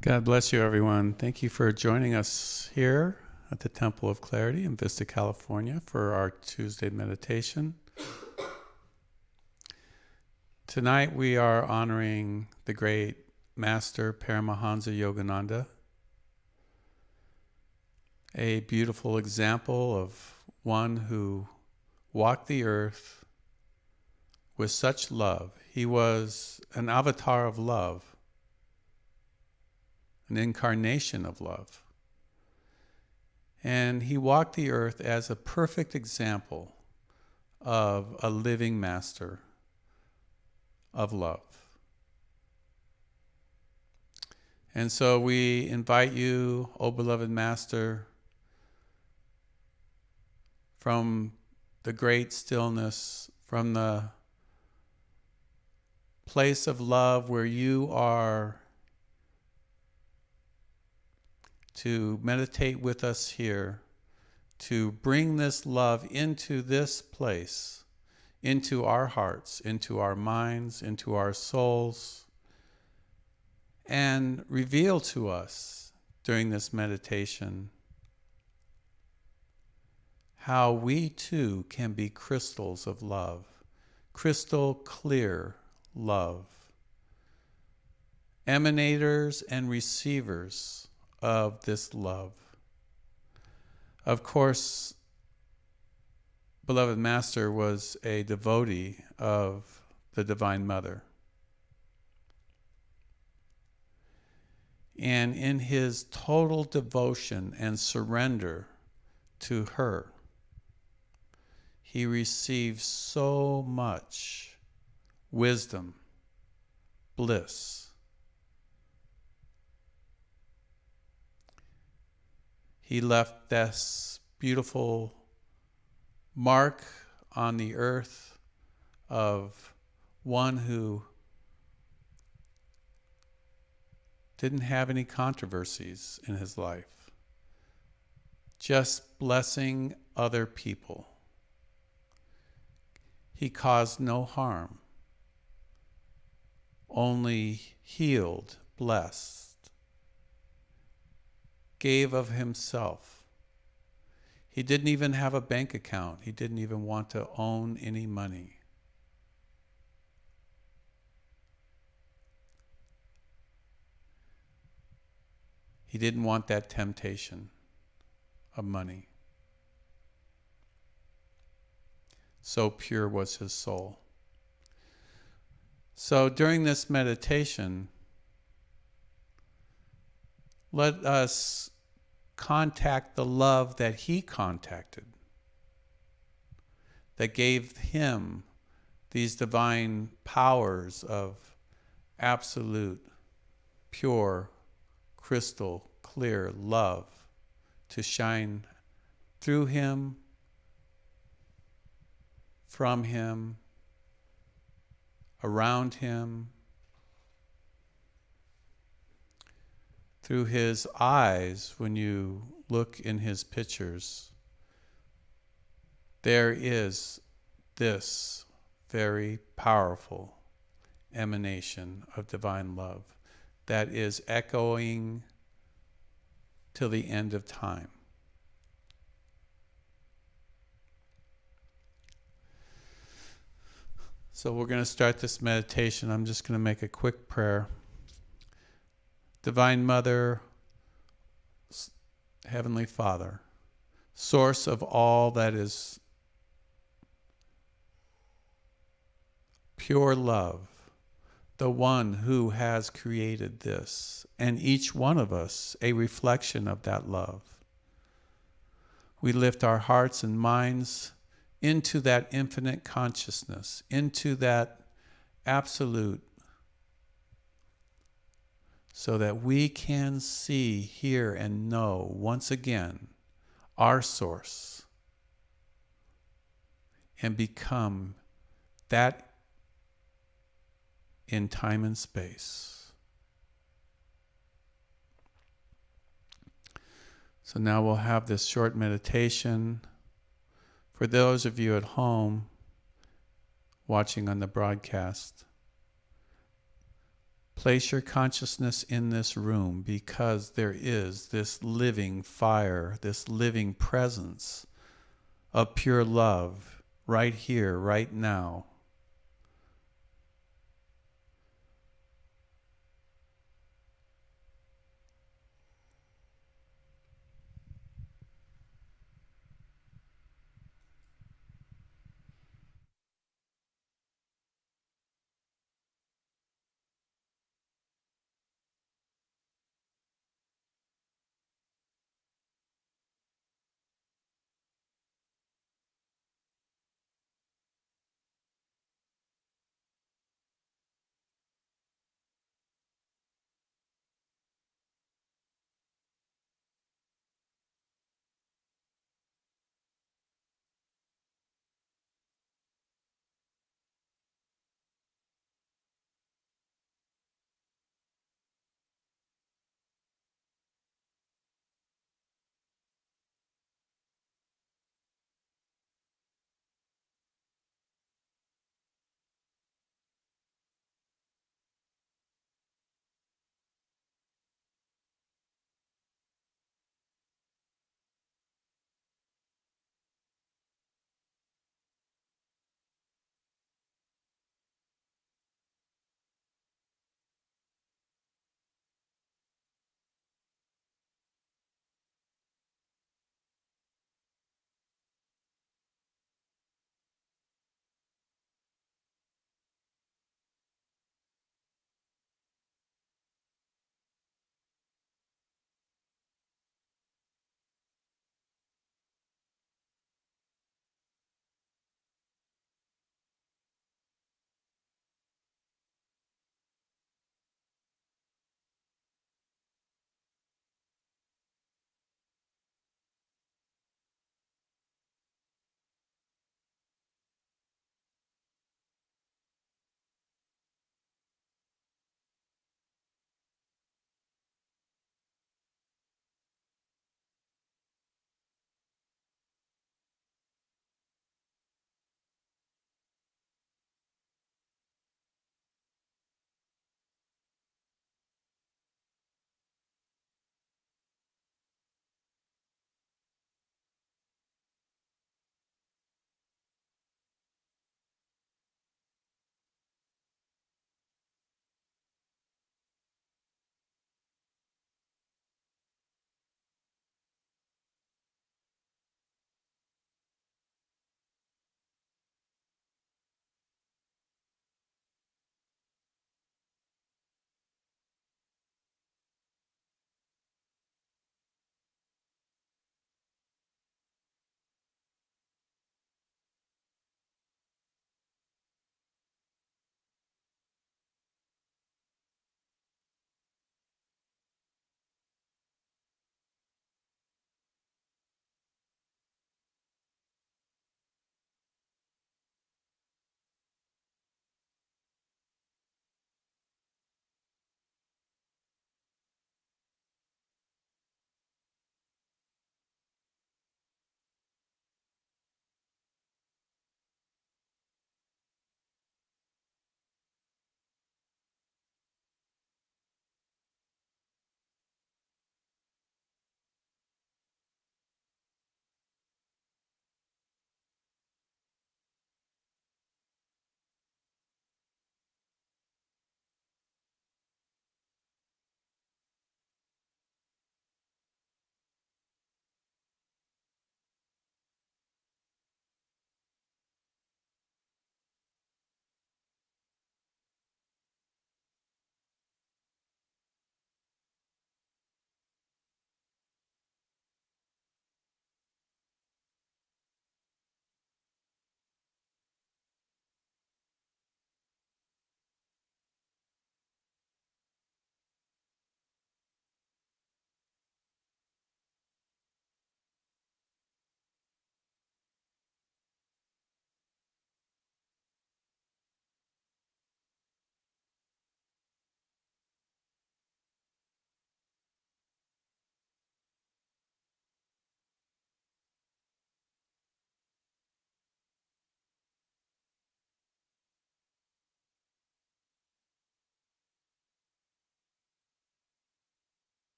God bless you, everyone. Thank you for joining us here at the Temple of Clarity in Vista, California for our Tuesday meditation. Tonight we are honoring the great Master Paramahansa Yogananda, a beautiful example of one who walked the earth with such love. He was an avatar of love, an incarnation of love. And he walked the earth as a perfect example of a living master of love. And so we invite you, O beloved Master, from the great stillness, from the place of love where you are, to meditate with us here, to bring this love into this place, into our hearts, into our minds, into our souls, and reveal to us during this meditation how we too can be crystals of love, crystal clear love, emanators and receivers of this love. Of course, beloved Master was a devotee of the Divine Mother. And in his total devotion and surrender to her, he received so much wisdom, bliss. He left this beautiful mark on the earth of one who didn't have any controversies in his life, just blessing other people. He caused no harm, only healed, blessed, gave of himself. He didn't even have a bank account. He didn't even want to own any money. He didn't want that temptation of money. So pure was his soul. So during this meditation, let us contact the love that he contacted, that gave him these divine powers of absolute, pure, crystal, clear love to shine through him, from him, around him, through his eyes. When you look in his pictures, there is this very powerful emanation of divine love that is echoing till the end of time. So we're going to start this meditation. I'm just going to make a quick prayer. Divine Mother, Heavenly Father, source of all that is pure love, the one who has created this, and each one of us a reflection of that love. We lift our hearts and minds into that infinite consciousness, into that absolute, so that we can see, hear, and know once again our source and become that in time and space. So now we'll have this short meditation. For those of you at home watching on the broadcast, Place your consciousness in this room because there is this living fire, this living presence of pure love right here, right now.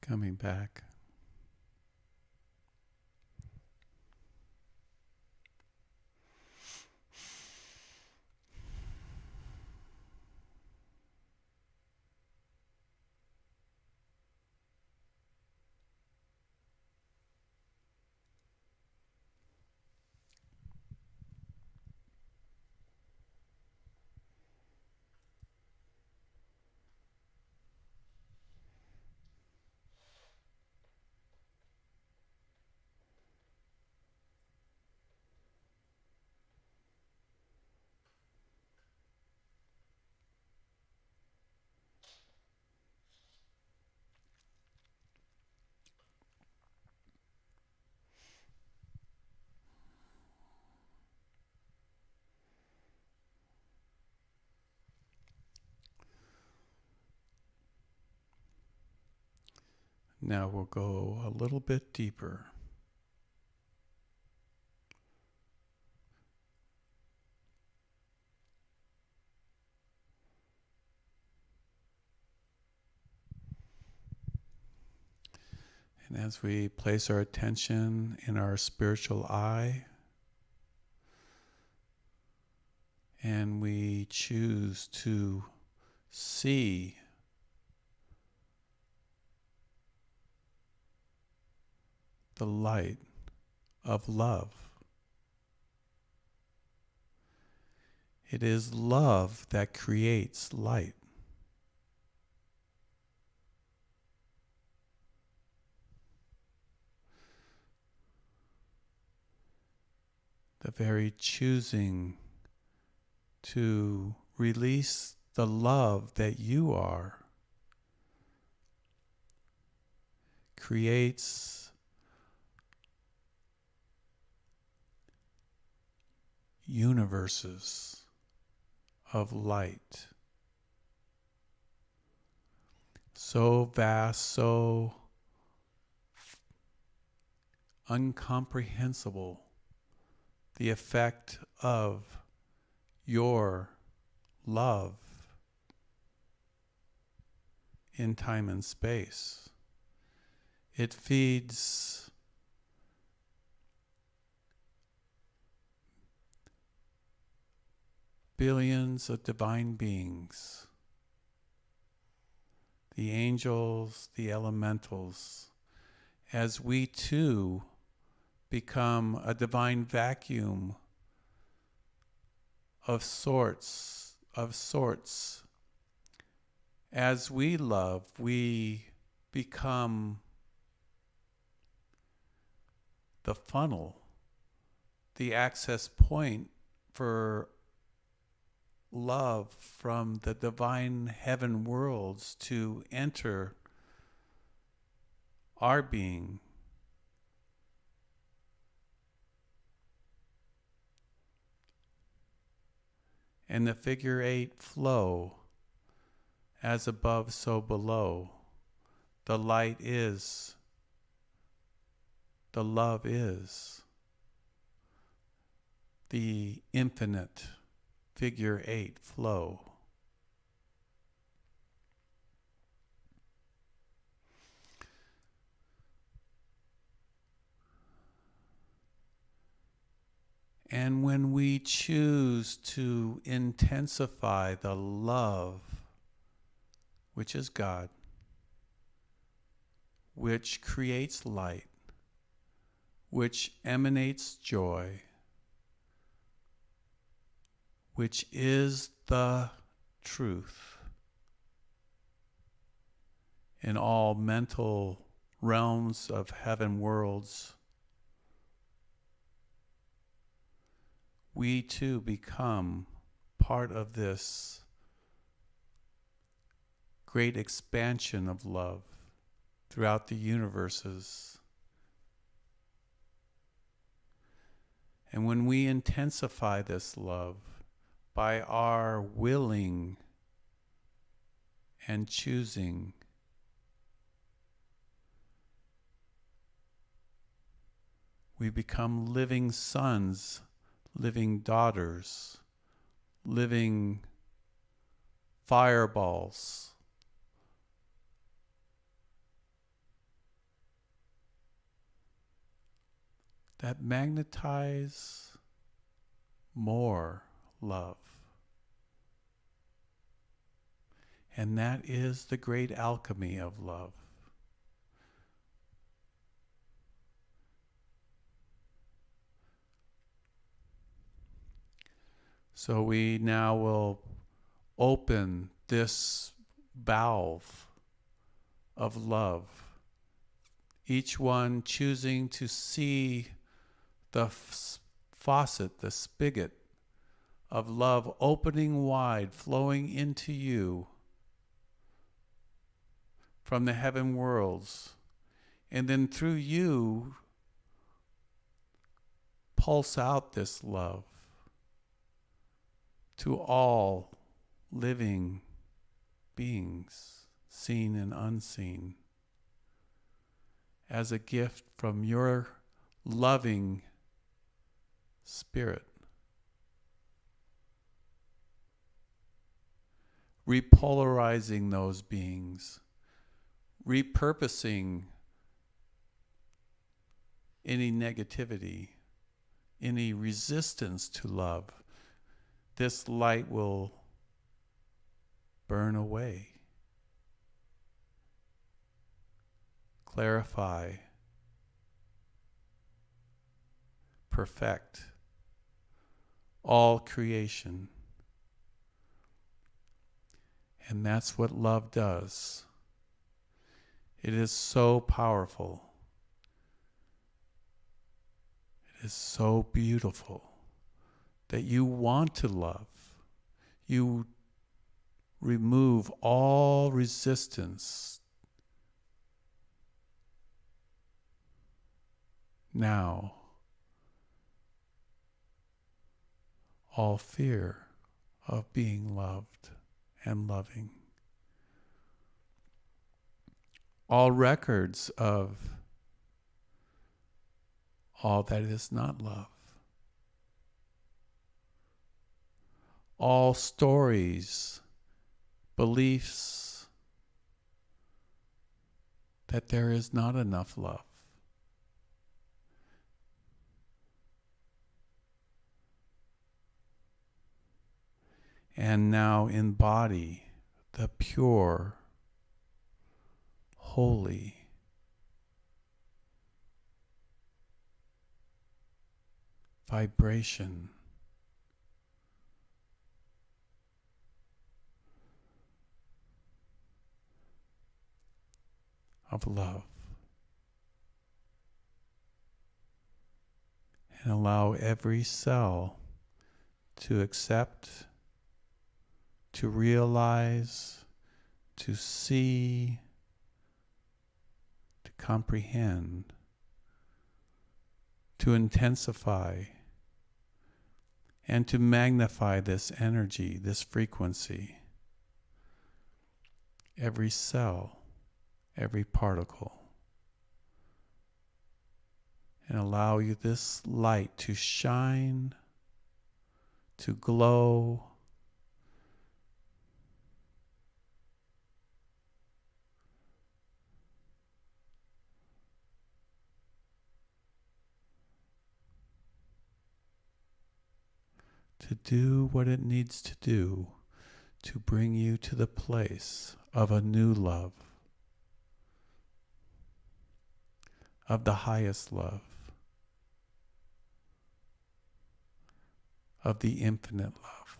Coming back. Now we'll go a little bit deeper. And as we place our attention in our spiritual eye, and we choose to see the light of love. It is love that creates light. The very choosing to release the love that you are creates universes of light. So vast, so incomprehensible, the effect of your love in time and space. It feeds billions of divine beings, the angels, the elementals, as we too become a divine vacuum of sorts. As we love, we become the funnel, the access point for love from the divine heaven worlds to enter our being. And the figure 8 flow, as above, so below. The light is, the love is, the infinite figure 8 flow. And when we choose to intensify the love, which is God, which creates light, which emanates joy, which is the truth in all mental realms of heaven worlds, we too become part of this great expansion of love throughout the universes. And when we intensify this love by our willing and choosing, we become living sons, living daughters, living fireballs that magnetize more love. And that is the great alchemy of love. So we now will open this valve of love, each one choosing to see the faucet, the spigot of love opening wide, flowing into you from the heaven worlds, and then through you pulse out this love to all living beings, seen and unseen, as a gift from your loving spirit. Repolarizing those beings, repurposing any negativity, any resistance to love. This light will burn away, clarify, perfect all creation. And that's what love does. It is so powerful. It is so beautiful that you want to love. You remove all resistance now, all fear of being loved and loving, all records of all that is not love, all stories, beliefs that there is not enough love. And now embody the pure, holy, vibration of love. And allow every cell to accept, to realize, to see, to comprehend, to intensify, and to magnify this energy, this frequency. Every cell, every particle. And allow you this light to shine, to glow, to do what it needs to do to bring you to the place of a new love, of the highest love, of the infinite love.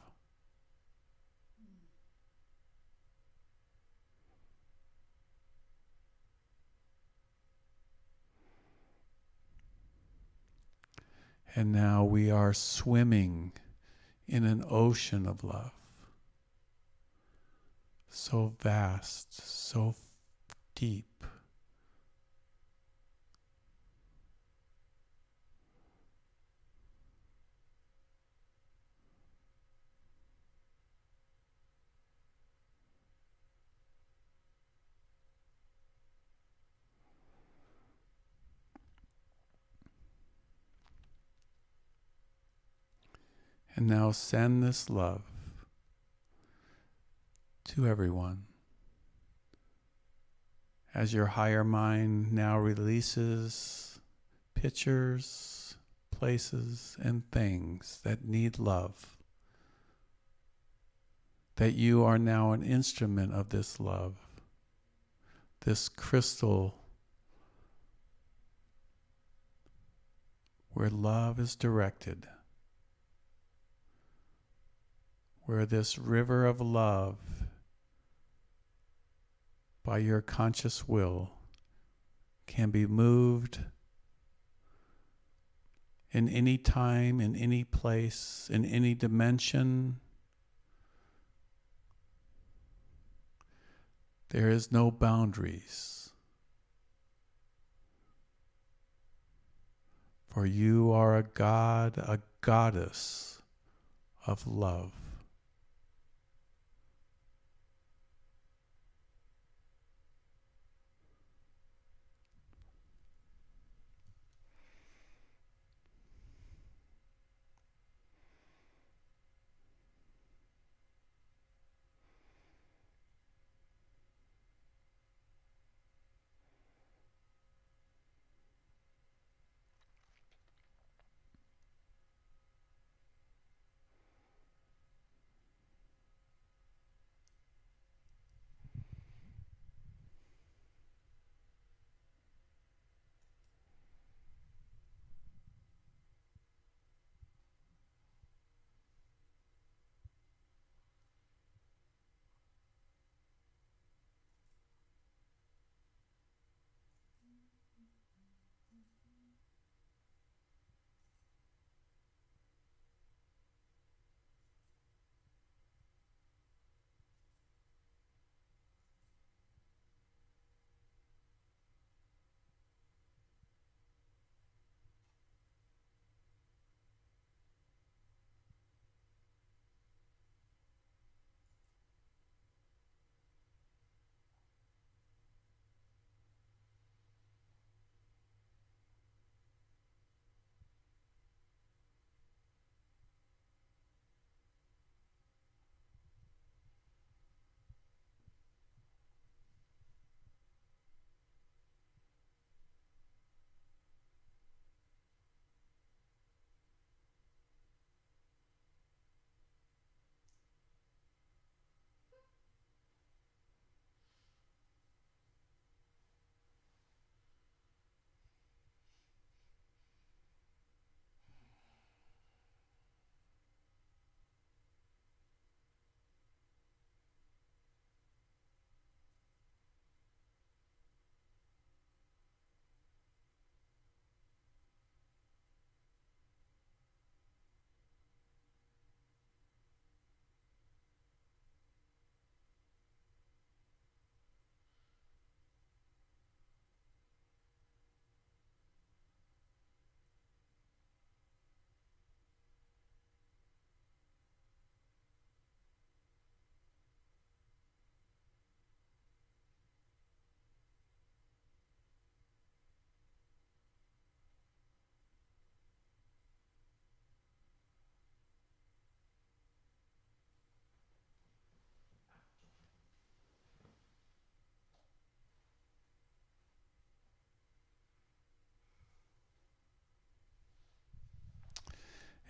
And now we are swimming in an ocean of love, so vast, so deep. And now send this love to everyone. As your higher mind now releases pictures, places, and things that need love, that you are now an instrument of this love, this crystal where love is directed, where this river of love by your conscious will can be moved in any time, in any place, in any dimension. There is no boundaries, for you are a god, a goddess of love.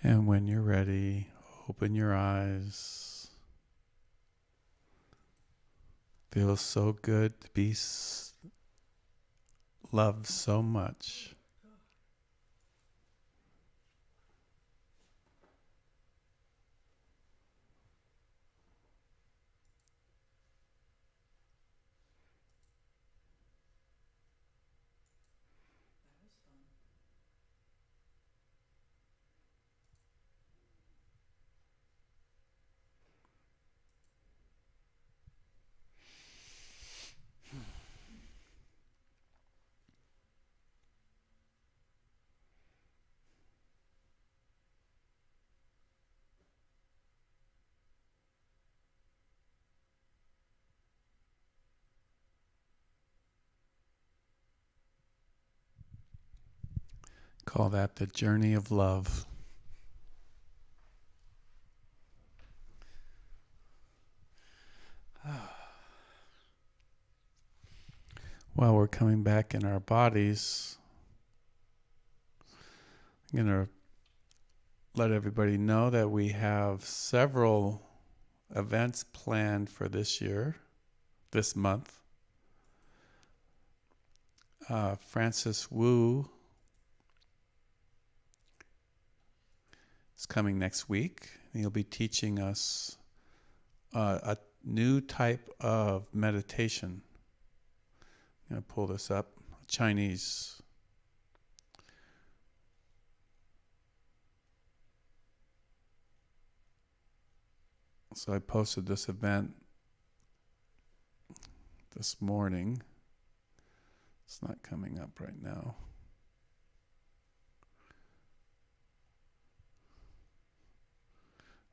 And when you're ready, open your eyes. Feels so good to be loved so much. Call that the journey of love. While we're coming back in our bodies, I'm going to let everybody know that we have several events planned for this month. Francis Wu is coming next week. He'll be teaching us a new type of meditation. I'm going to pull this up. Chinese. So I posted this event this morning. It's not coming up right now.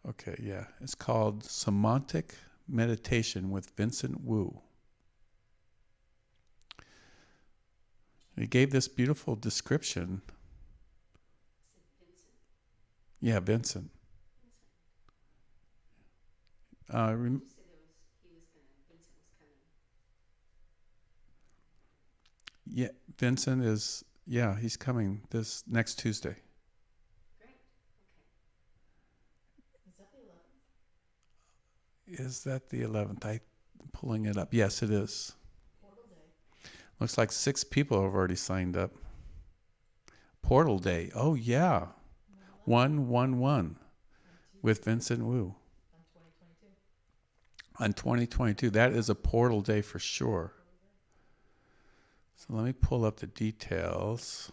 Okay, yeah. It's called Somatic Meditation with Vincent Wu. He gave this beautiful description. Is it Vincent? Yeah, Vincent. You said Vincent was coming. Yeah, Vincent is, he's coming this next Tuesday. Great. Okay. Is that the 11th? Is that the 11th? I'm pulling it up. Yes, it is. Portal Day. Looks like 6 people have already signed up. Portal Day. Oh, yeah. 111 with Vincent Wu. On 2022. On 2022. That is a portal day for sure. So let me pull up the details.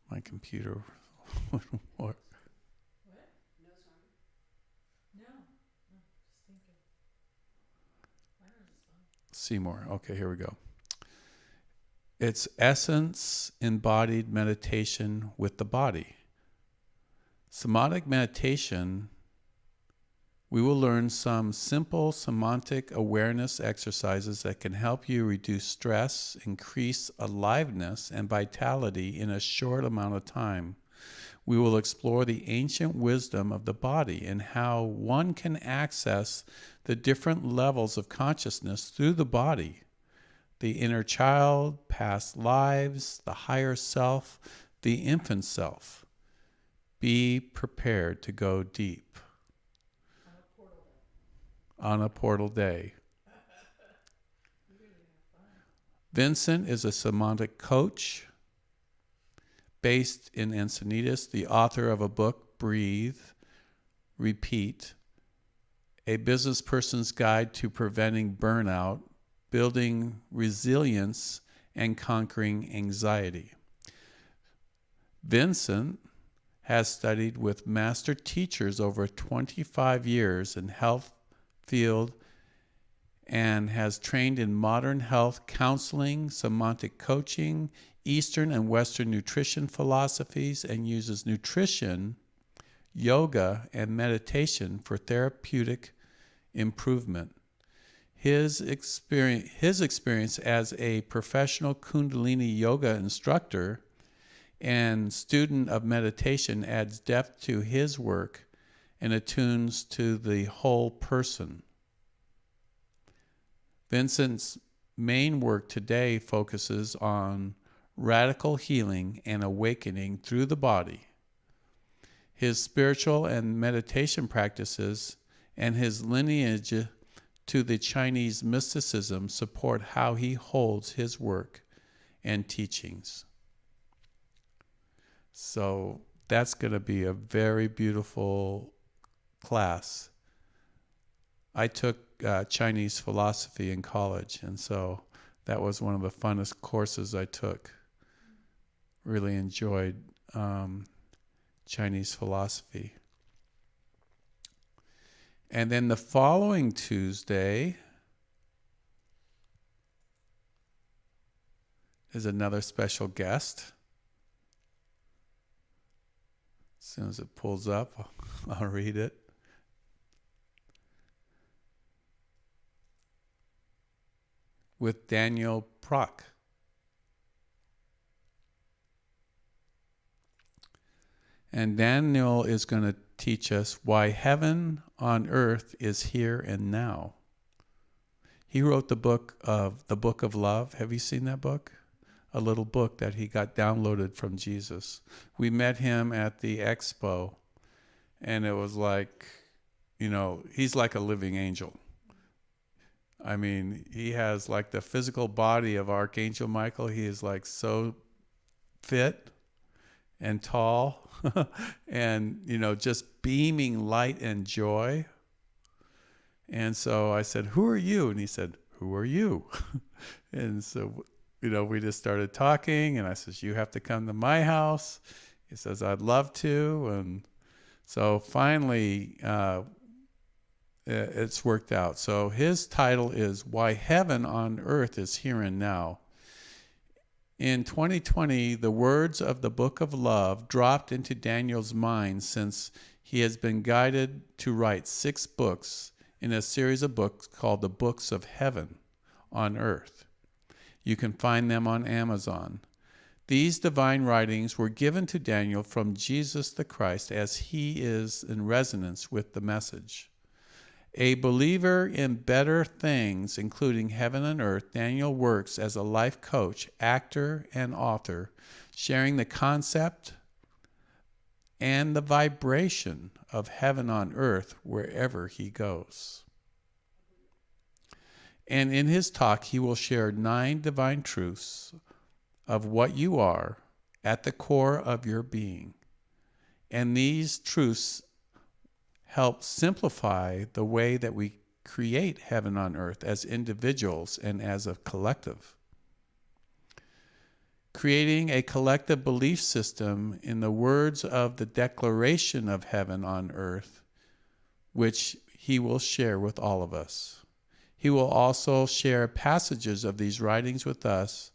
My computer wouldn't work. What? No song? No. Just thinking. Mine are just fine. Seymour. Okay, here we go. It's Essence Embodied Meditation with the Body. Somatic meditation, we will learn some simple somatic awareness exercises that can help you reduce stress, increase aliveness and vitality in a short amount of time. We will explore the ancient wisdom of the body and how one can access the different levels of consciousness through the body. The inner child, past lives, the higher self, the infant self. Be prepared to go deep. On a portal day. Vincent is a somatic coach based in Encinitas, the author of a book, Breathe, Repeat, A Business Person's Guide to Preventing Burnout, Building Resilience, and Conquering Anxiety. Vincent has studied with master teachers over 25 years in health field and has trained in modern health counseling, somatic coaching, Eastern and Western nutrition philosophies, and uses nutrition, yoga, and meditation for therapeutic improvement. His experience as a professional Kundalini yoga instructor and student of meditation adds depth to his work and attunes to the whole person. Vincent's main work today focuses on radical healing and awakening through the body. His spiritual and meditation practices and his lineage to the Chinese mysticism support how he holds his work and teachings. So that's going to be a very beautiful class. I took Chinese philosophy in college, and so that was one of the funnest courses I took. Really enjoyed Chinese philosophy. And then the following Tuesday is another special guest. As soon as it pulls up, I'll read it. With Daniel Prock. And Daniel is going to teach us why heaven on earth is here and now. He wrote the book of Love. Have you seen that book? a little book that he got downloaded from Jesus. We met him at the expo, and it was like, he's like a living angel. I mean, he has like the physical body of Archangel Michael. He is like so fit and tall and, just beaming light and joy. And so I said, "Who are you?" And he said, "Who are you?" And so, we just started talking, and I says, "You have to come to my house." He says, "I'd love to." And so finally, it's worked out. So his title is Why Heaven on Earth is Here and Now. In 2020, the words of the Book of Love dropped into Daniel's mind since he has been guided to write 6 books in a series of books called the Books of Heaven on Earth. You can find them on Amazon. These divine writings were given to Daniel from Jesus the Christ as he is in resonance with the message. A believer in better things, including heaven and earth, Daniel works as a life coach, actor, and author, sharing the concept and the vibration of heaven on earth wherever he goes. And in his talk, he will share 9 divine truths of what you are at the core of your being. And these truths help simplify the way that we create heaven on earth as individuals and as a collective. Creating a collective belief system in the words of the Declaration of Heaven on Earth, which he will share with all of us. He will also share passages of these writings with us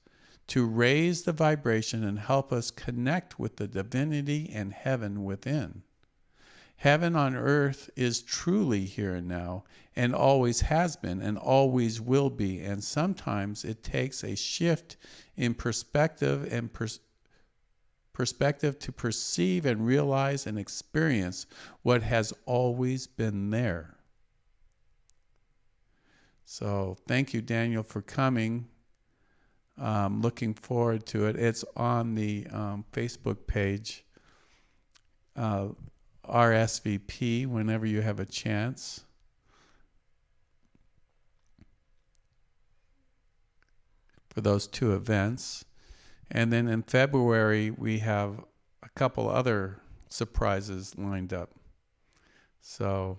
to raise the vibration and help us connect with the divinity and heaven within. Heaven on earth is truly here and now, and always has been and always will be. And sometimes it takes a shift in perspective and perspective to perceive and realize and experience what has always been there. So thank you, Daniel, for coming. Looking forward to it. It's on the Facebook page. RSVP whenever you have a chance. For those 2 events. And then in February, we have a couple other surprises lined up. So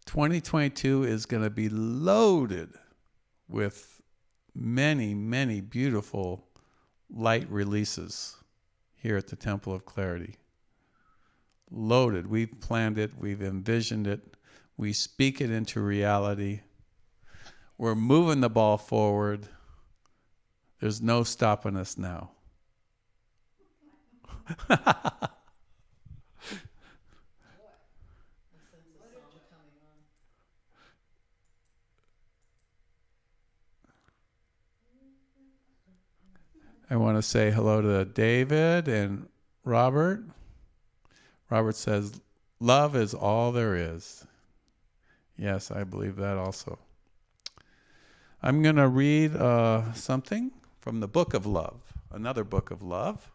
2022 is going to be loaded with many, many beautiful light releases here at the Temple of Clarity. Loaded. We've planned it. We've envisioned it. We speak it into reality. We're moving the ball forward. There's no stopping us now. I want to say hello to David and Robert. Robert says, "Love is all there is." Yes, I believe that also. I'm going to read something from the Book of Love, another book of love,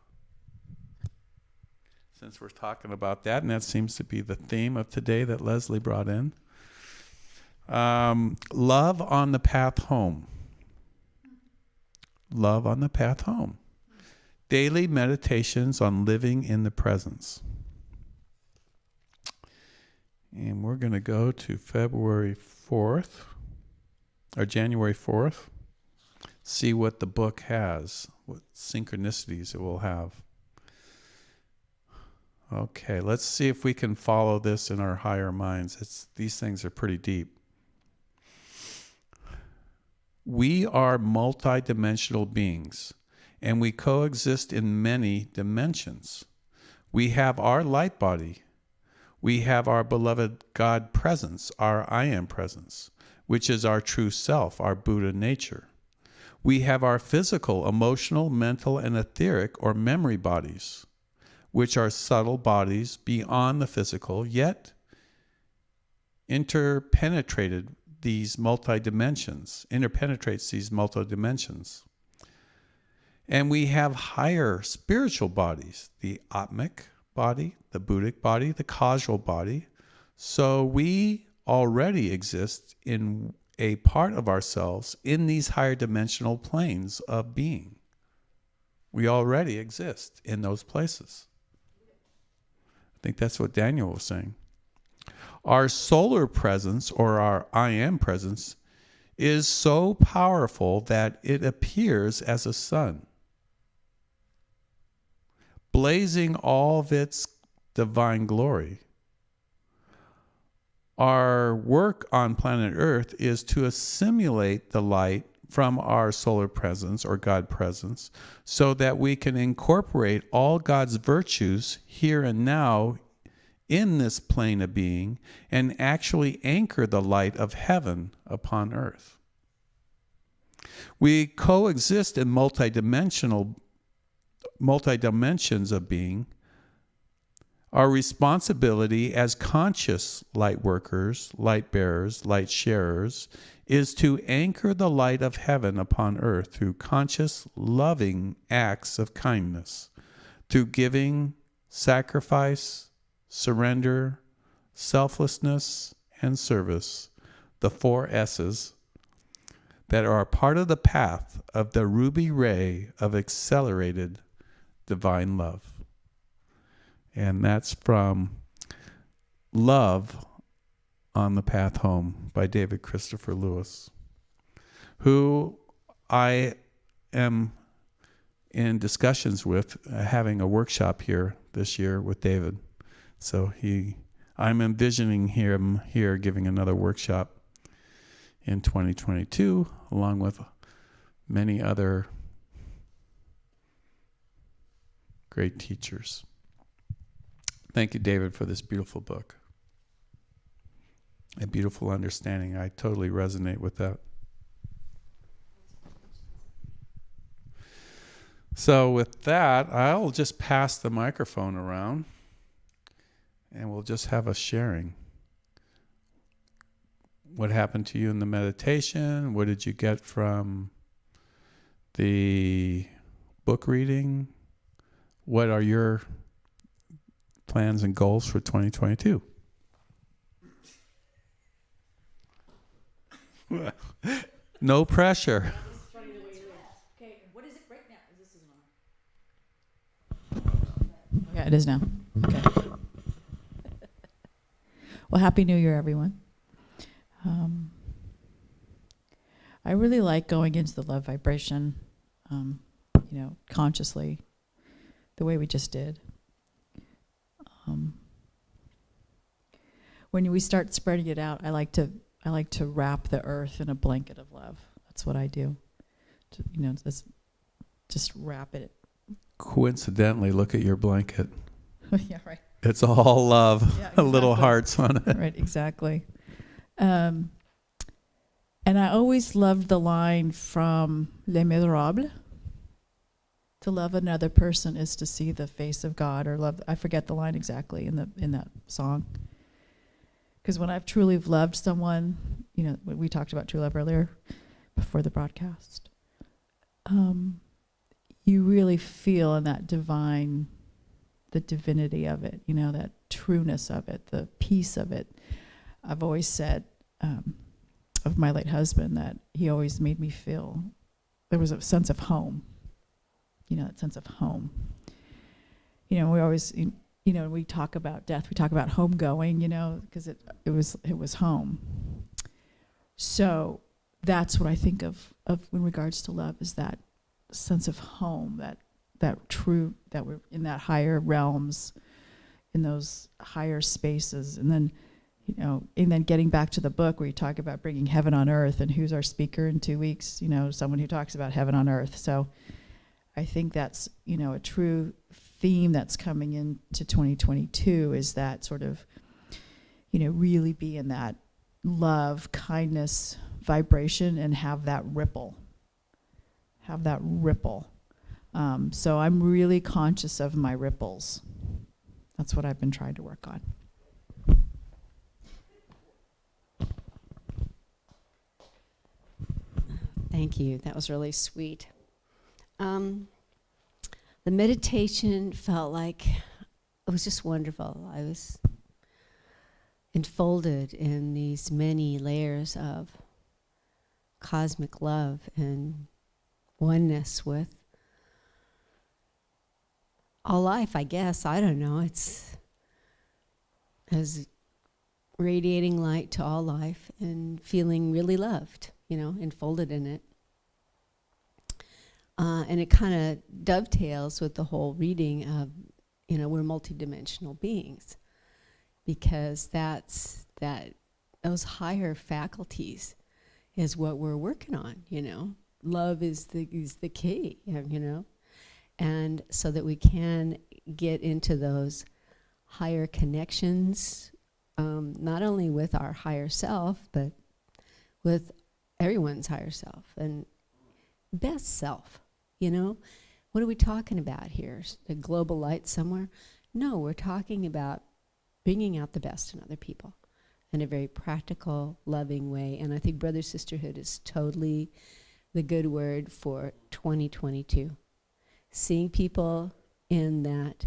since we're talking about that, and that seems to be the theme of today that Leslie brought in. Love on the Path Home. Love on the Path Home. Daily meditations on living in the presence. And we're going to go to February 4th, or January 4th, see what the book has, what synchronicities it will have. Okay, let's see if we can follow this in our higher minds. These things are pretty deep. We are multidimensional beings, and we coexist in many dimensions. We have our light body. We have our beloved God presence, our I am presence, which is our true self, our Buddha nature. We have our physical, emotional, mental, and etheric or memory bodies, which are subtle bodies beyond the physical, yet interpenetrates these multidimensions. And we have higher spiritual bodies, the Atmic body, the Buddhic body, the causal body. So we already exist in a part of ourselves in these higher dimensional planes of being. We already exist in those places. I think that's what Daniel was saying. Our solar presence, or our I am presence, is so powerful that it appears as a sun, blazing all of its divine glory. Our work on planet Earth is to assimilate the light from our solar presence or God presence so that we can incorporate all God's virtues here and now in this plane of being and actually anchor the light of heaven upon earth. We coexist in multidimensions of being. Our responsibility as conscious light workers, light bearers, light sharers is to anchor the light of heaven upon earth through conscious, loving acts of kindness, through giving, sacrifice, surrender, selflessness, and service, the 4 S's that are a part of the path of the ruby ray of accelerated divine love. And that's from Love on the Path Home by David Christopher Lewis, who I am in discussions with, having a workshop here this year with David. So I'm envisioning him here giving another workshop in 2022, along with many other great teachers. Thank you, David, for this beautiful book. A beautiful understanding. I totally resonate with that. So with that, I'll just pass the microphone around and we'll just have a sharing. What happened to you in the meditation? What did you get from the book reading? What are your plans and goals for 2022? No pressure. Okay, what is it right now? This is on. Okay, it is now. Okay. Well, Happy New Year, everyone. I really like going into the love vibration, consciously, the way we just did. When we start spreading it out, I like to wrap the earth in a blanket of love. That's what I do. Just wrap it. Coincidentally, look at your blanket. Yeah, right. It's all love. Yeah, exactly. Little hearts on it. Right, exactly. And I always loved the line from Les Miserables. To love another person is to see the face of God, or love. I forget the line exactly in that song. Because when I've truly loved someone, we talked about true love earlier, before the broadcast. You really feel in that the divinity of it, that trueness of it, the peace of it. I've always said of my late husband that he always made me feel there was a sense of home. That sense of home. We always, we talk about death, we talk about homegoing, because it was home. So that's what I think of in regards to love, is that sense of home, that true, that we're in that higher realms, in those higher spaces. And then, and then getting back to the book where you talk about bringing heaven on earth, and who's our speaker in 2 weeks, someone who talks about heaven on earth. So I think that's, a true theme that's coming into 2022, is that sort of, really be in that love, kindness, vibration, and have that ripple. So I'm really conscious of my ripples. That's what I've been trying to work on. Thank you. That was really sweet. the meditation felt like it was just wonderful. I was enfolded in these many layers of cosmic love and oneness with all life, I guess. I don't know. It's as radiating light to all life and feeling really loved, enfolded in it. And it kind of dovetails with the whole reading of, we're multidimensional beings, because those higher faculties is what we're working on, Love is the key, and so that we can get into those higher connections, not only with our higher self, but with everyone's higher self and best self, What are we talking about here? A global light somewhere? No, we're talking about bringing out the best in other people in a very practical, loving way. And I think brother sisterhood is totally the good word for 2022. Seeing people in that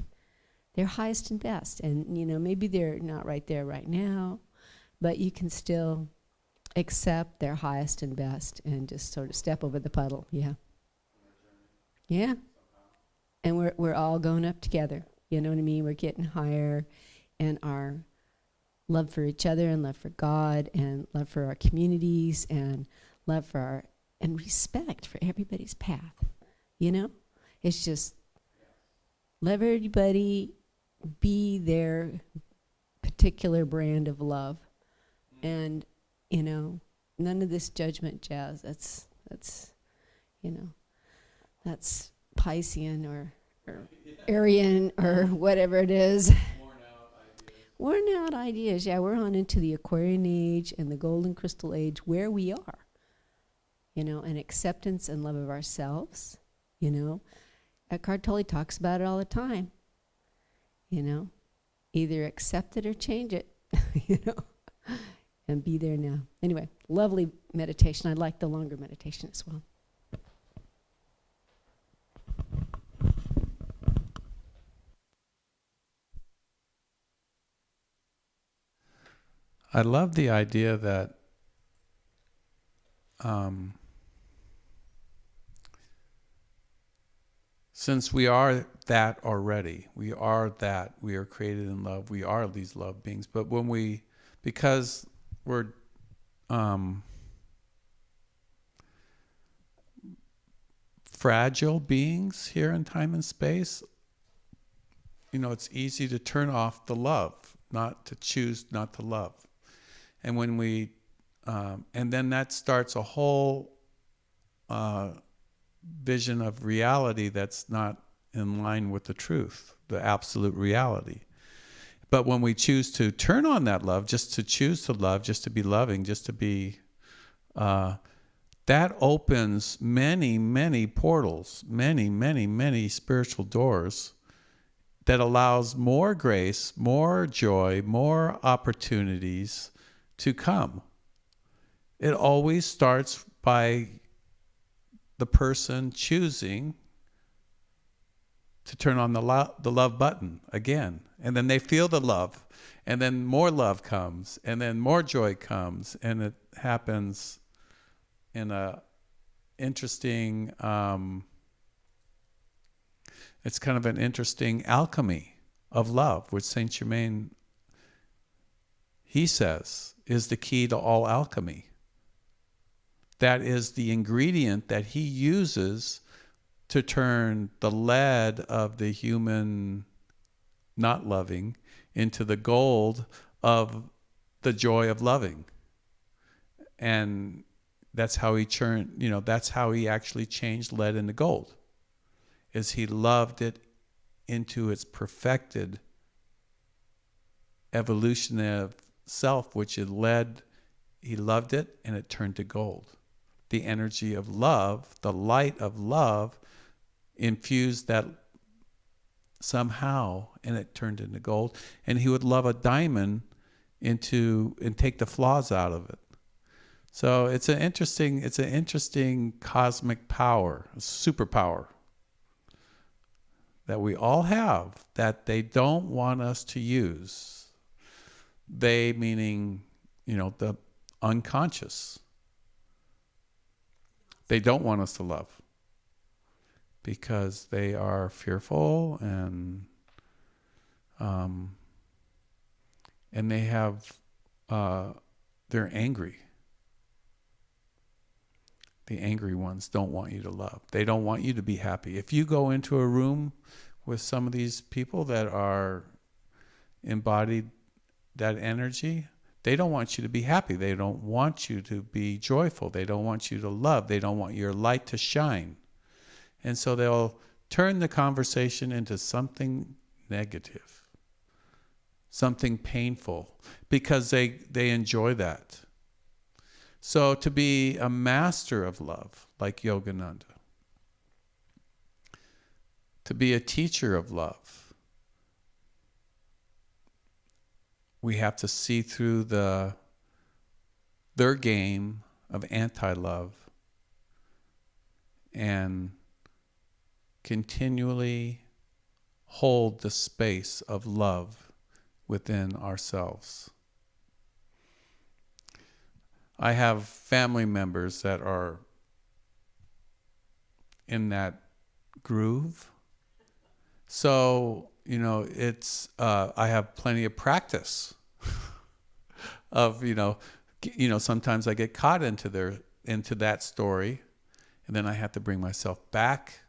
their highest and best. And, maybe they're not right there right now, but you can still accept their highest and best and just sort of step over the puddle. Yeah. Yeah. And we're all going up together. You know what I mean? We're getting higher, and our love for each other and love for God and love for our communities and love for and respect for everybody's path. It's just let everybody be their particular brand of love. And, none of this judgment jazz. That's Piscean or Aryan or whatever it is. Worn out ideas. Yeah, we're on into the Aquarian age and the Golden Crystal age, where we are. And acceptance and love of ourselves. Eckhart Tolle talks about it all the time. Either accept it or change it. And be there now. Anyway, lovely meditation. I like the longer meditation as well. I love the idea that since we are that already, we are created in love, we are these love beings, but because we're fragile beings here in time and space, it's easy to turn off the love, not to choose not to love. And when and then that starts a whole vision of reality that's not in line with the truth, the absolute reality. But when we choose to turn on that love, just to choose to love, just to be loving, just to be, that opens many, many portals, many, many, many spiritual doors that allows more grace, more joy, more opportunities to come. It always starts by the person choosing to turn on the love button again. And then they feel the love. And then more love comes. And then more joy comes. And it happens in a interesting, it's kind of an interesting alchemy of love, which Saint Germain, he says, is the key to all alchemy. That is the ingredient that he uses to turn the lead of the human not loving into the gold of the joy of loving. And that's how he that's how he actually changed lead into gold, is he loved it into its perfected evolutionary self, which it led, he loved it and it turned to gold. The energy of love, the light of love, infused that somehow, and it turned into gold. And he would love a diamond and take the flaws out of it. So it's an interesting cosmic power, a superpower that we all have that they don't want us to use. They meaning, the unconscious. They don't want us to love because they are fearful and they have they're angry. The angry ones don't want you to love. They don't want you to be happy. If you go into a room with some of these people that are embodied that energy, they don't want you to be happy. They don't want you to be joyful. They don't want you to love. They don't want your light to shine. And so they'll turn the conversation into something negative, something painful, because they enjoy that. So to be a master of love, like Yogananda, to be a teacher of love, we have to see through their game of anti-love and continually hold the space of love within ourselves. I have family members that are in that groove. So, it's I have plenty of practice of, sometimes I get caught into that story, and then I have to bring myself back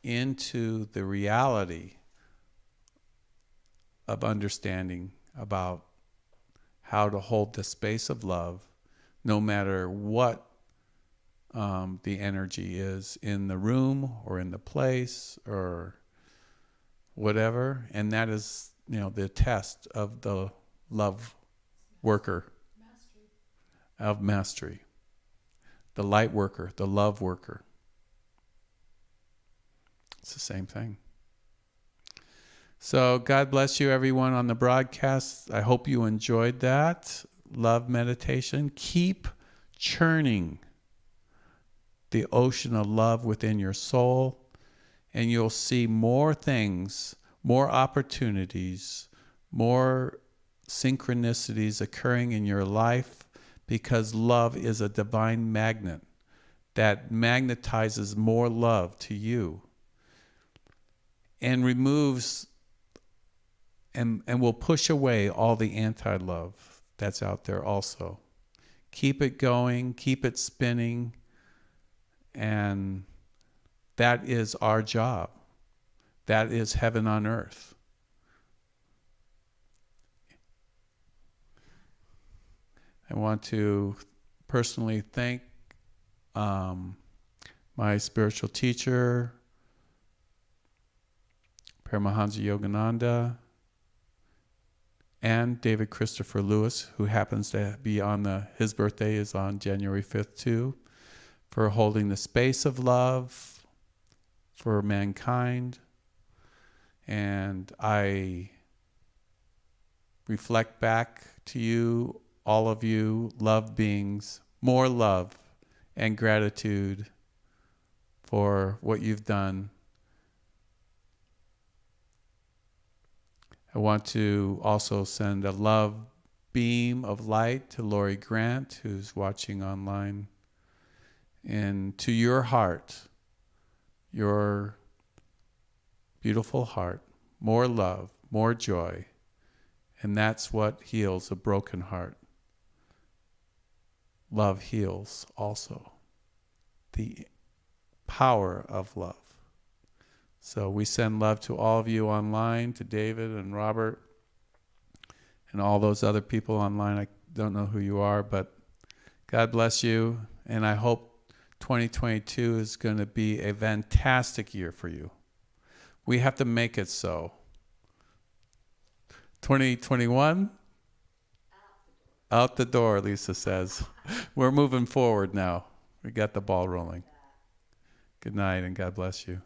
into the reality of understanding about how to hold the space of love no matter what the energy is in the room or in the place or whatever. And that is, the test of the love worker. Of mastery. The light worker, the love worker. It's the same thing. So God bless you, everyone on the broadcast. I hope you enjoyed that love meditation. Keep churning the ocean of love within your soul, and you'll see more things, more opportunities, more synchronicities occurring in your life, because love is a divine magnet that magnetizes more love to you and removes and will push away all the anti-love that's out there also. Keep it going, keep it spinning, and that is our job. That is heaven on earth. I want to personally thank my spiritual teacher, Paramahansa Yogananda, and David Christopher Lewis, who happens to be his birthday is on January 5th too, for holding the space of love for mankind. And I reflect back to you, all of you love beings, more love and gratitude for what you've done. I want to also send a love beam of light to Lori Grant, who's watching online, and to your heart, your beautiful heart, more love, more joy, and that's what heals a broken heart. Love heals also. The power of love. So we send love to all of you online, to David and Robert and all those other people online. I don't know who you are, but God bless you. And I hope 2022 is going to be a fantastic year for you. We have to make it so. 2021? Out the door, Lisa says. We're moving forward now. We got the ball rolling. Good night and God bless you.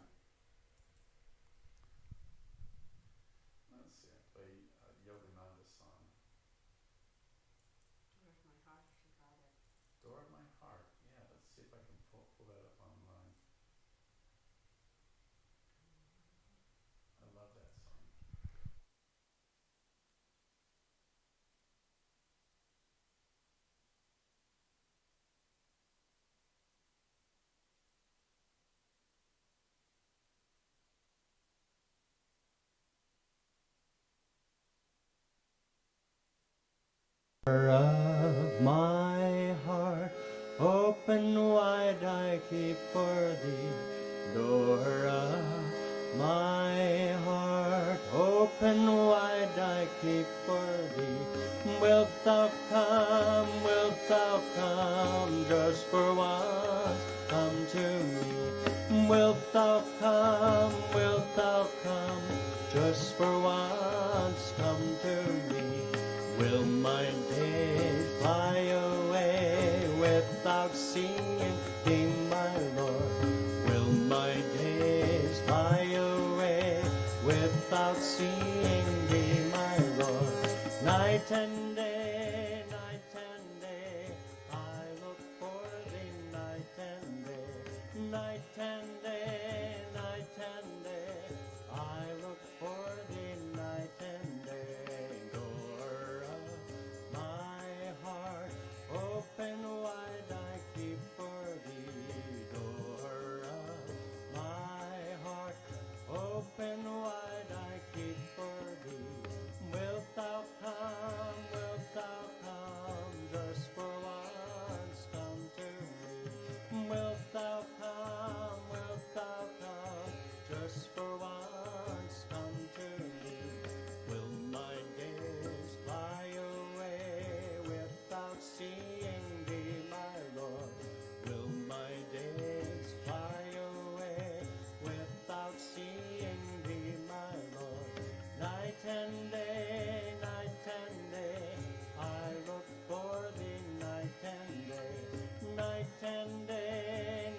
Door of my heart. Yeah, let's see if I can pull that up online. Of my heart, open wide I keep for thee. Door of my heart, open wide I keep for thee. Wilt thou come just for once, come to me. Wilt thou come just for once, come to me. Will my days fly away without seeing thee, my Lord? Will my days fly away without seeing thee, my Lord? Night and day, I look for thee, night and day, night and day, I look for thee, night and day. Door of my heart, open wide I keep for thee. Door of my heart, open wide I keep for thee. Wilt thou come just for once, come to me. Wilt thou come just for once, come to me. Will my days fly away without seeing thee, my Lord? Will my days fly away without seeing thee, my Lord? Night and day, I look for thee, night and day, night and day,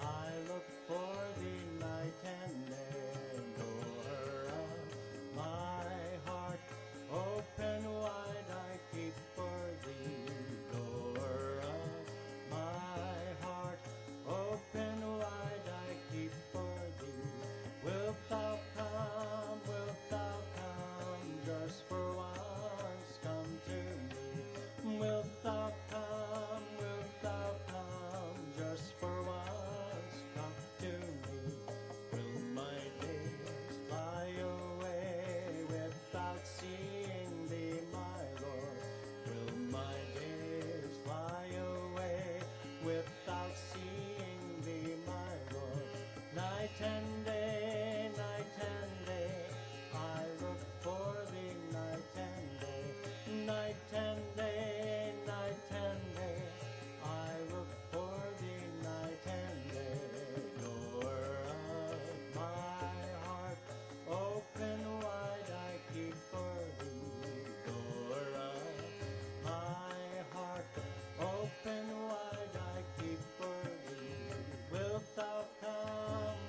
I look for thee, night and day. Door of my heart, open wide I keep for thee. Door of my heart, open wide I keep for thee. Wilt thou come just for once, come to me. Wilt thou come just for once, come to me. Will my days fly away without seeing thee, my Lord? Will my days fly away without seeing thee, my Lord? Night and day, I look for thee, night and day, night and day, I look for thee, night and day. Door of my heart, open wide I keep for thee. Door of my heart, open wide I keep for thee. Wilt thou come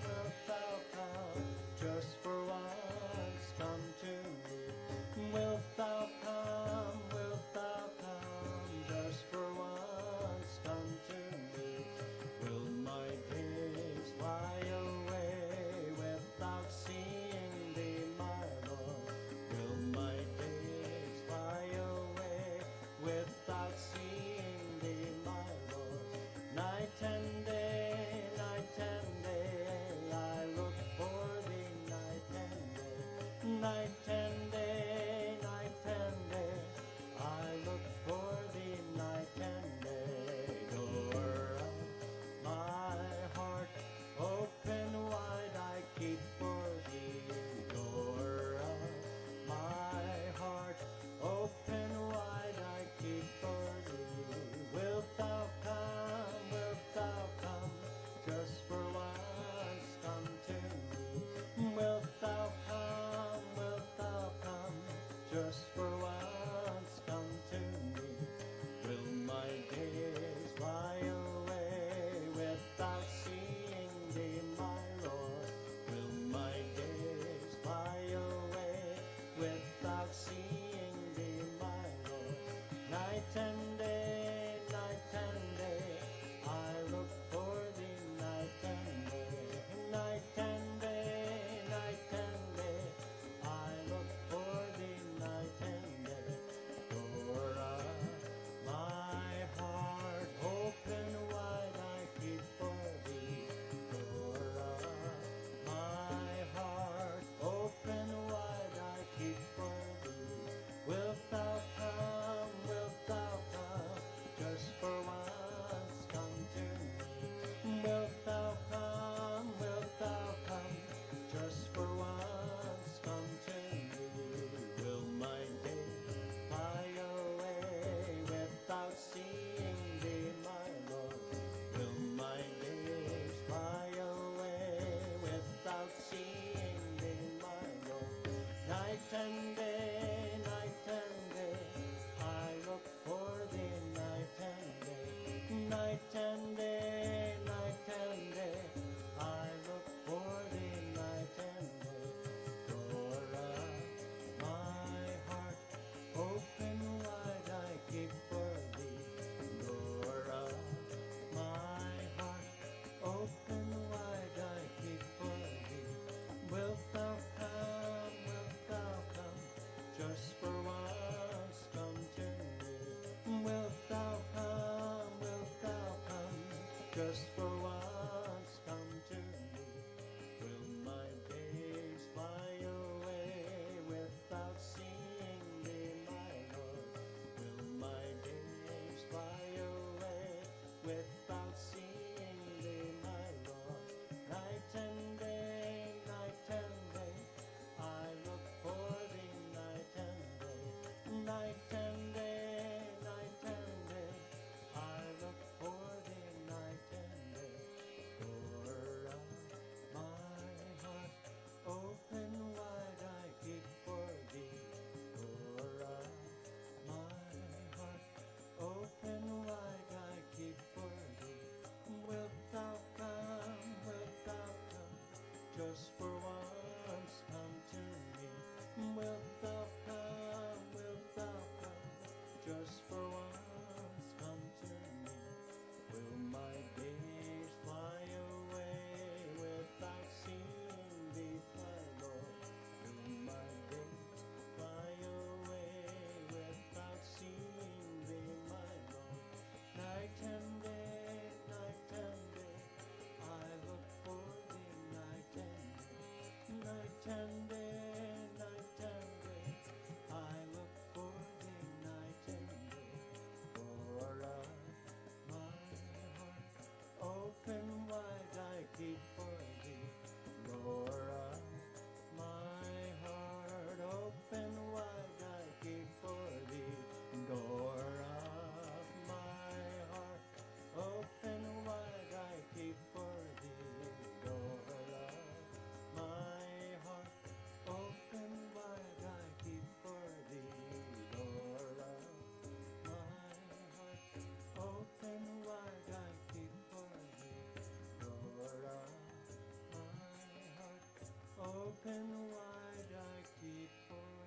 open wide I keep for